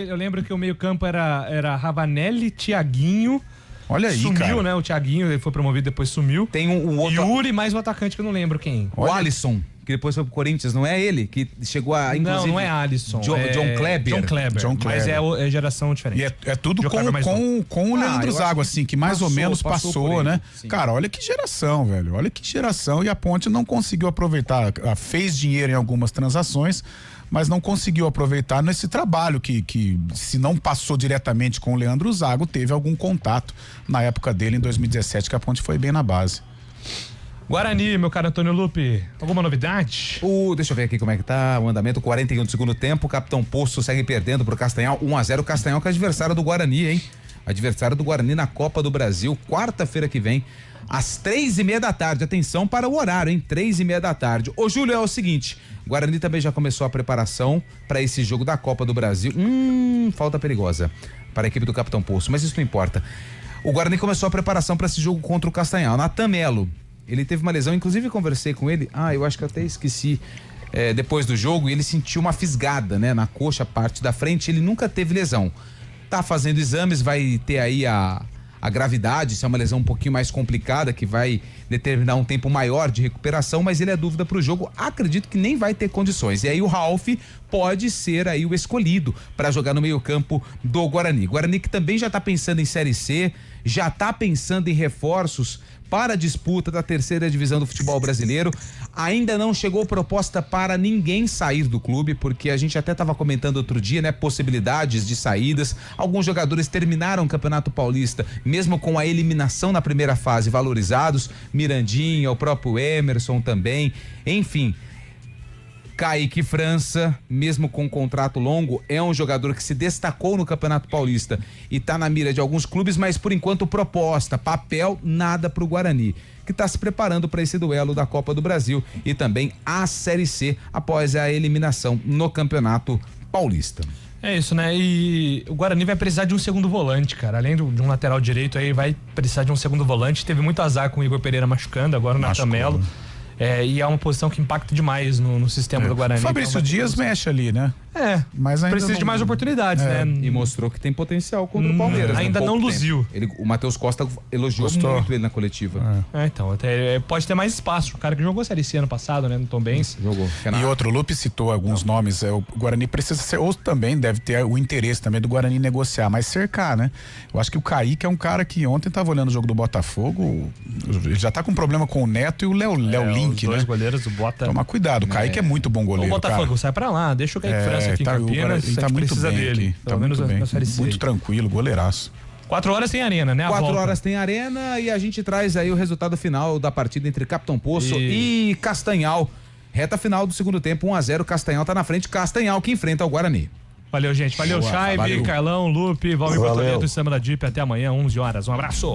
Eu lembro que o meio campo era Ravanelli, Thiaguinho. Olha aí, cara. Sumiu, né? O Thiaguinho, ele foi promovido, depois sumiu. Tem um outro... Yuri, mais um atacante que eu não lembro quem. O Alisson, que depois foi pro Corinthians, não é ele? Que chegou a, inclusive... Não é Alisson. John Kleber. Mas é geração diferente. E é tudo com o Leandro Zago, assim, que mais ou menos passou, né? Sim. Cara, olha que geração, velho. Olha que geração. E a Ponte não conseguiu aproveitar. Fez dinheiro em algumas transações, mas não conseguiu aproveitar nesse trabalho que se não passou diretamente com o Leandro Zago, teve algum contato na época dele, em 2017, que a Ponte foi bem na base. Guarani, meu caro Antônio Lupe, alguma novidade? Deixa eu ver aqui como é que tá o andamento, 41 do segundo tempo, o Capitão Poço segue perdendo pro Castanhal, 1-0, Castanhal que é adversário do Guarani, hein? Adversário do Guarani na Copa do Brasil, quarta-feira que vem, às 3:30 da tarde, atenção para o horário, hein? 3:30 da tarde. Ô Júlio, é o seguinte, Guarani também já começou a preparação para esse jogo da Copa do Brasil, falta perigosa para a equipe do Capitão Poço, mas isso não importa. O Guarani começou a preparação para esse jogo contra o Castanhal. Natan Melo, ele teve uma lesão, inclusive conversei com ele, eu acho que eu até esqueci, depois do jogo, ele sentiu uma fisgada, né, na coxa, parte da frente, ele nunca teve lesão. Tá fazendo exames, vai ter aí a gravidade, se é uma lesão um pouquinho mais complicada, que vai determinar um tempo maior de recuperação, mas ele é dúvida pro jogo, acredito que nem vai ter condições. E aí o Ralf pode ser aí o escolhido para jogar no meio-campo do Guarani. Guarani que também já tá pensando em Série C, já tá pensando em reforços para a disputa da terceira divisão do futebol brasileiro. Ainda não chegou proposta para ninguém sair do clube, porque a gente até estava comentando outro dia, né? Possibilidades de saídas. Alguns jogadores terminaram o Campeonato Paulista, mesmo com a eliminação na primeira fase, valorizados. Mirandinha, o próprio Emerson também. Enfim, Kaique França, mesmo com um contrato longo, é um jogador que se destacou no Campeonato Paulista e tá na mira de alguns clubes, mas por enquanto proposta, papel, nada pro Guarani, que tá se preparando para esse duelo da Copa do Brasil e também a Série C após a eliminação no Campeonato Paulista. É isso, né? E o Guarani vai precisar de um segundo volante, cara. Além de um lateral direito aí, vai precisar de um segundo volante. Teve muito azar com o Igor Pereira machucando, agora o Natan Melo. E é uma posição que impacta demais no sistema do Guarani. Fabrício Dias mexe ali, né? Mas ainda precisa de mais oportunidades, né? E mostrou que tem potencial contra o Palmeiras. Ainda não luziu. O Matheus Costa elogiou muito ele na coletiva. Então, até pode ter mais espaço. O cara que jogou a Série C ano passado, né? No Tombense. Jogou. E outro, o Lupe citou alguns nomes. O Guarani precisa ser, ou também deve ter o interesse também do Guarani negociar, mas cercar, né? Eu acho que o Kaique é um cara que ontem tava olhando o jogo do Botafogo, ele já tá com problema com o Neto e o Léo Link, os dois né? goleiros, o Bota. Toma cuidado, o Kaique é muito bom goleiro. O Botafogo, cara. Sai pra lá, deixa o Kaique França aqui em Campinas, ele tá muito precisa bem dele. aqui, Pelo menos na Série C. Muito tranquilo, goleiraço. 4 horas tem arena, né? 4 horas tem arena e a gente traz aí o resultado final da partida entre Capitão Poço e Castanhal. Reta final do segundo tempo, 1-0, Castanhal tá na frente, Castanhal que enfrenta o Guarani. Valeu, gente. Valeu, Chaibe, Carlão, Lupe, Valmir Botoneto e Samara Dip. Até amanhã, 11 horas. Um abraço.